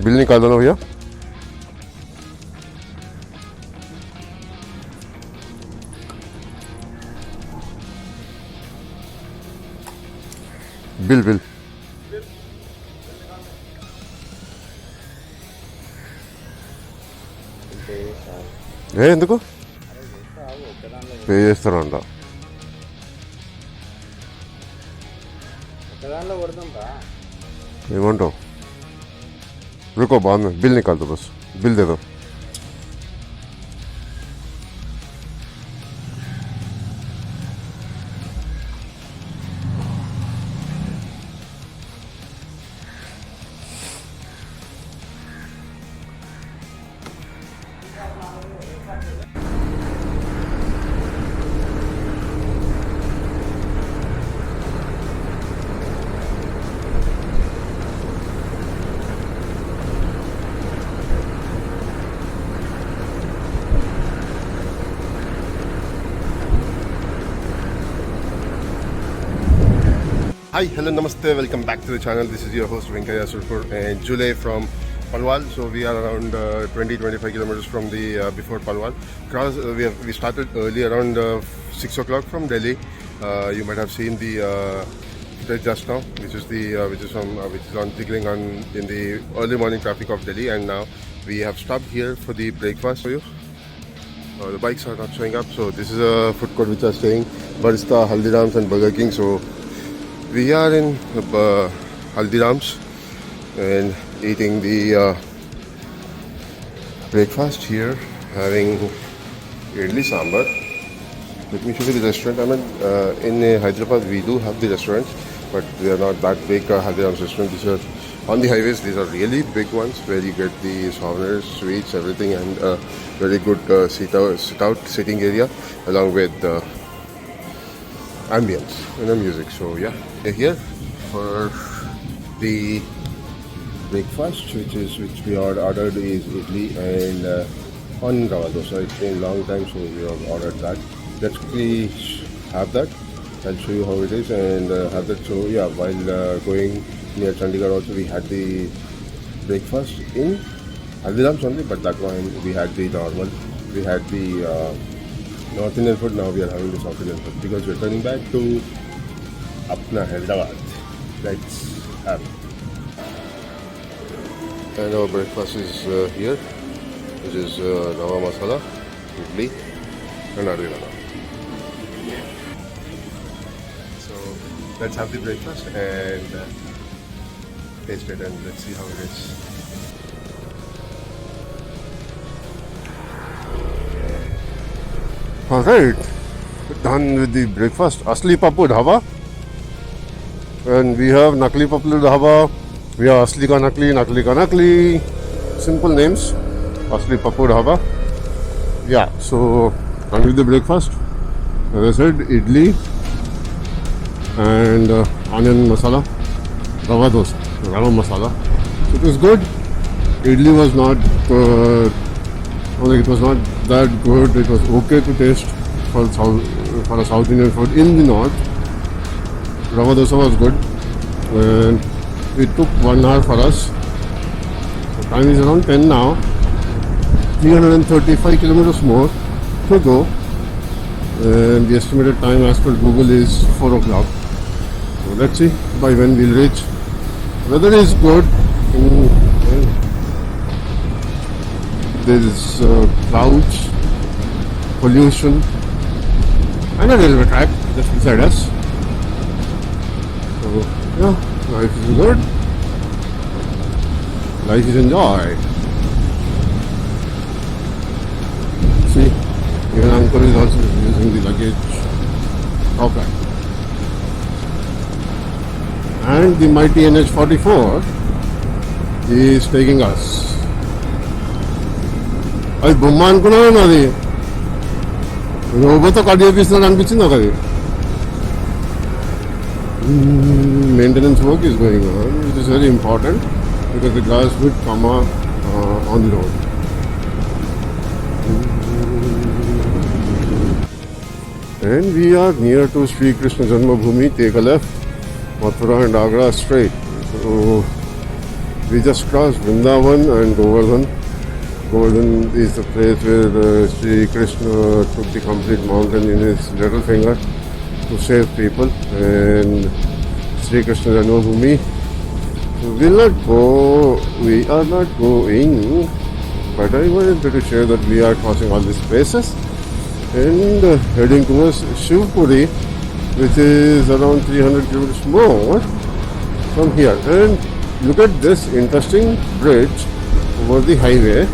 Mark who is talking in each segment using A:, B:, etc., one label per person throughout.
A: Bill निकाल दो ना भैया. बिल ఎందుకు పే చేస్తారంట. ఏమంటావు? रुको बाद में बिल निकाल दो, बस बिल दे दो. Hi, hello, namaste, welcome back to the channel. This is your host Venkaya Sulpur and July from Palwal. So we are around 20-25 kilometers from the before Palwal. We started early around 6 o'clock from Delhi. You might have seen the footage just now, which is on tickling on in the early morning traffic of Delhi. And now we have stopped here for the breakfast for you. The bikes are not showing up, so this is a food court which are staying Barista, Haldiram's and Burger King. So we are in Haldiram's and eating the breakfast here, having idli sambar. Let me show you the restaurant. I mean, in Hyderabad we do have the restaurants, but they are not that big. Haldiram's restaurant, these are on the highways. These are really big ones where you get the souvenirs, sweets, everything, and very good sitting area along with ambience and the music. So yeah, we're here for the breakfast, which we ordered is idli and on rava dosa. It's been a long time, so we have ordered that. Let's quickly have that. I'll show you how it is and have that. So yeah, while going near Chandigarh also we had the breakfast in Haldiram's only, but that one we had the normal. We had the North Indian food. Now we are having the South Indian food because we're turning back to Apna Hyderabad. Let's have it. And our breakfast is here, which is rava masala, idli, and aloo vada. So let's have the breakfast and taste it, and let's see how it is. Alright, done with the breakfast. Asli Papu Dhaba. And we have Nakli Papu Dhaba. We have Asli Ka Nakli, Nakli Ka Nakli. Simple names. Asli Papu Dhaba. Yeah, so done with the breakfast. As I said, idli and onion masala, rava dosa, rava masala. It was good. Idli was not it was not that good. It was okay to taste for a South Indian food in the north. Rava dosa was good, and it took 1 hour for us. The time is around 10 now. 335 kilometers more to go, and the estimated time as per Google is 4 o'clock. So let's see by when we'll reach. Weather is good. There is clouds, pollution, and a railway track just beside us. So yeah, life is good. Life is enjoyed. See, even uncle is also using the luggage top rack. And the mighty NH44 is taking us. అది బొమ్మ అనుకున్నాను అది రోబోతో cut చేపిస్తున్నాడు అనిపించింది ఒకది. Maintenance work is going on, which is very important because the glass would come on the road. And we are near to Sri Krishna Janmabhoomi. Take a left, Mathura and Agra straight. So we just crossed Vrindavan and Govardhan. Govardhan is the place where Sri Krishna took the complete mountain in his little finger to save people, and Sri Krishna Janmabhoomi. So we'll not go, we are not going, but I wanted to share that we are crossing all these places and heading towards Shivpuri, which is around 300 kilometers more from here. And look at this interesting bridge over the highway.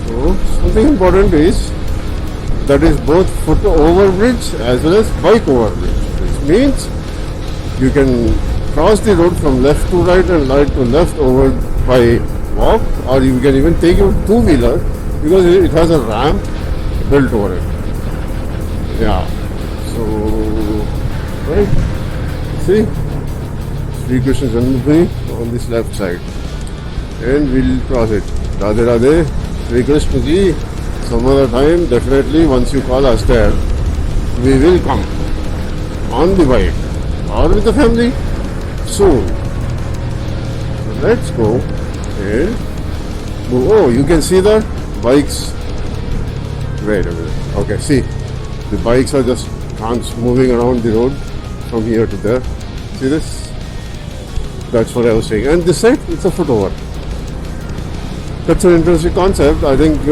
A: So something important is that is both foot over bridge as well as bike over bridge, which means you can cross the road from left to right and right to left over by walk, or you can even take your two-wheeler because it has a ramp built over it. Yeah. So, right. See, Sri Krishna Janmabhoomi on this left side, and we'll cross it. Radhe Radhe, Sri Krishna ji. Some other time, definitely, once you call us there, we will come on the bike or with the family soon. So let's go and move. Oh, you can see the bikes. Wait a minute. Okay, see, the bikes are just moving around the road from here to there. See this? That's what I was saying. And this side, it's a foot over. That's an interesting concept. I think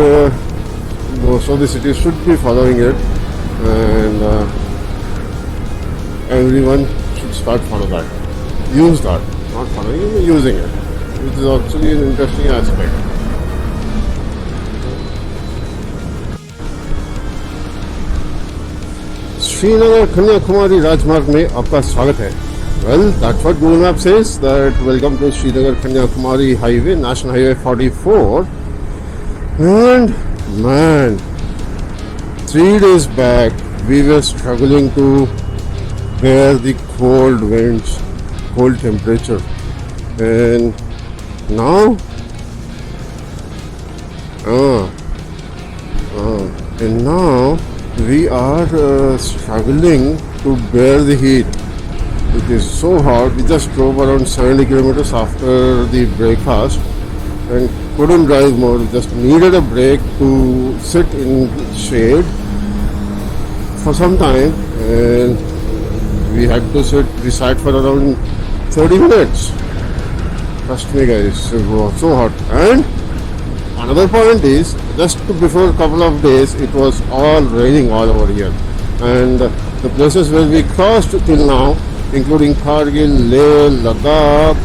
A: most of the cities should be following it, and everyone should start follow that. Use that, not following it, using it, which is actually an interesting aspect. Srinagar Kanyakumari Rajmarg में आपका स्वागत है. Well, that's what Google Maps says, that welcome to Srinagar Kanyakumari Highway, National Highway 44. And man, 3 days back we were struggling to bear the cold winds, cold temperature, and now we are struggling to bear the heat. It is so hot. We just drove around 70 kilometers after the breakfast and couldn't drive more. We just needed a break to sit in shade for some time, and we had to sit. We sat for around 30 minutes. Trust me, guys, it was so hot. And another point is, just before a couple of days, it was all raining all over here, and the places where we crossed till now, including Kargil, Leh, Ladakh,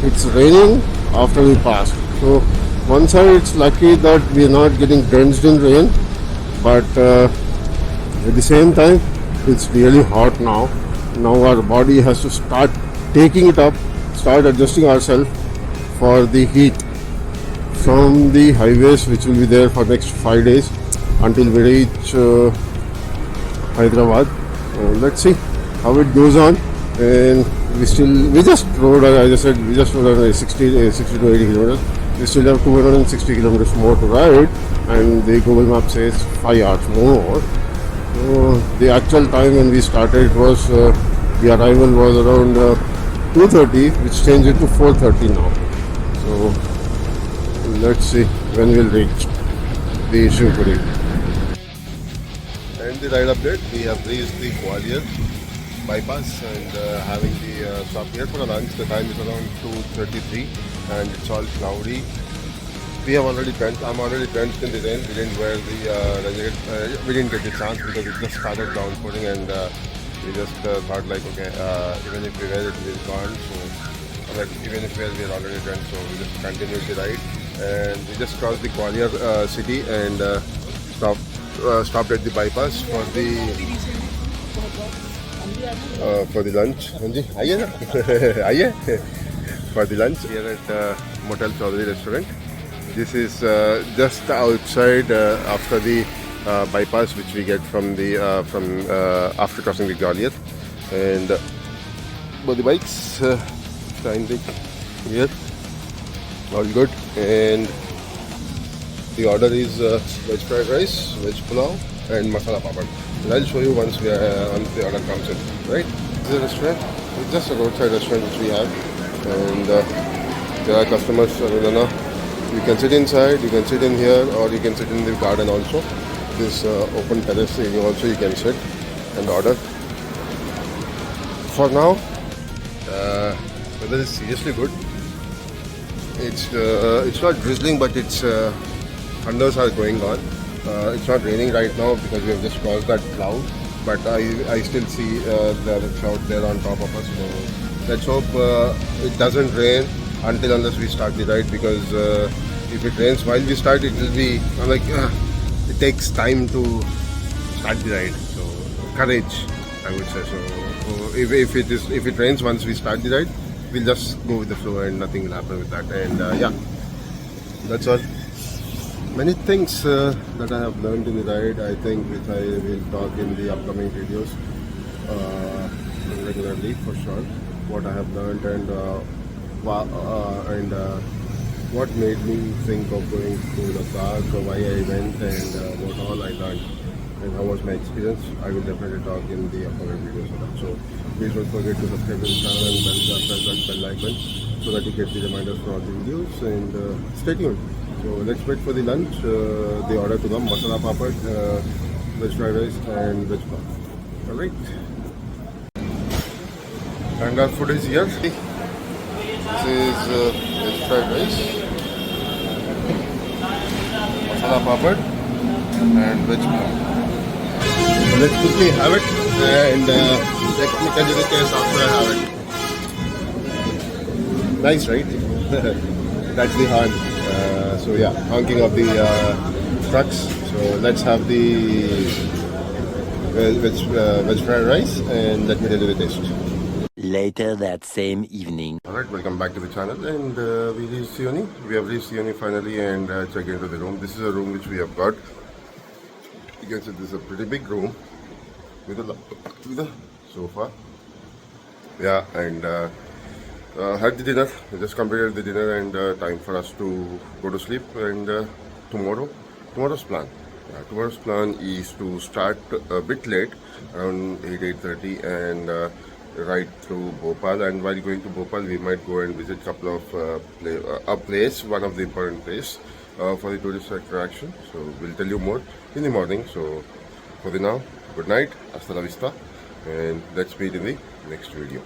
A: it's raining after we passed. So one side it's lucky that we are not getting drenched in rain, but at the same time it's really hot now. Now our body has to start taking it up, start adjusting ourselves for the heat from the highways, which will be there for next 5 days until we reach Hyderabad. Let's see how it goes on. And we just rode, as I said, we just rode around 60 to 80 kilometers. We still have 260 kilometers more to ride, and the Google Map says 5 hours more. So the actual time when we started was, the arrival was around 2:30, which changed it to 4:30 now. So let's see when we'll reach the Shivpuri. And the ride update, we have reached the Gwalior bypass and having the stop here for a lunch. The time is around 2:33 and it's all cloudy. We have already drenched. I'm already drenched in the rain. We didn't wear the we didn't get the chance because it just started downpouring, and we just thought like, okay, even if we wear it, we'll gone. So but even if we are already drenched, so we just continued the ride, and we just crossed the Gwalior city and stopped at the bypass for the lunch. Hanji, आइए ना, आइए for the lunch here at Motel Chaudhary restaurant. This is just outside after the bypass, which we get from the after crossing the Gwalior, and both the bikes standing here, all good. And the order is veg fried rice, veg pulao, and masala papad. And I'll show you once the order comes in. Right? This is a restaurant. It's just a roadside restaurant which we have. and there are customers. You can sit inside, you can sit in here, or you can sit in the garden also. This open terrace area also you can sit and order. For now, weather is seriously good. It's not drizzling, but it's thunders are going on. It's not raining right now because we have just crossed that cloud, but I still see the cloud there on top of us. So let's hope it doesn't rain unless we start the ride, because if it rains while we start, it will be it takes time to start the ride. So courage, I would say. So if it rains once we start the ride, we'll just go with the flow and nothing will happen with that. And yeah, that's all. Many things that I have learned in the ride, I think, which I will talk in the upcoming videos regularly for sure. What I have learned and what made me think of going to Ladakh, why I went, and what all I learned and how was my experience. I will definitely talk in the upcoming videos of that. So please don't forget to subscribe to the channel and press that bell icon so that you get the reminders for all the videos, and stay tuned. So let's wait for the lunch. The order to come: masala papad, veg fried rice, and veg pulao. All right. And our food is here. This is veg fried rice, masala papad, and veg pulao. Let's quickly have it, and let me tell you the taste after I have it. Nice, right? That's the horn. So yeah, honking of the trucks. So let's have the veg fried rice, and let me tell you the taste.
B: Later that same evening.
A: Alright, welcome back to the channel, and we reached Sioni. We have reached Sioni finally, and checked into the room. This is a room which we have got. You can see this is a pretty big room with a sofa. Yeah, and had the dinner. We just completed the dinner, and time for us to go to sleep. And tomorrow's plan. Tomorrow's plan is to start a bit late, around 8:30, and ride through Bhopal. And while going to Bhopal, we might go and visit a couple of one of the important place for the tourist attraction. So we'll tell you more in the morning. So for the now, good night, hasta la vista, and let's meet in the next video.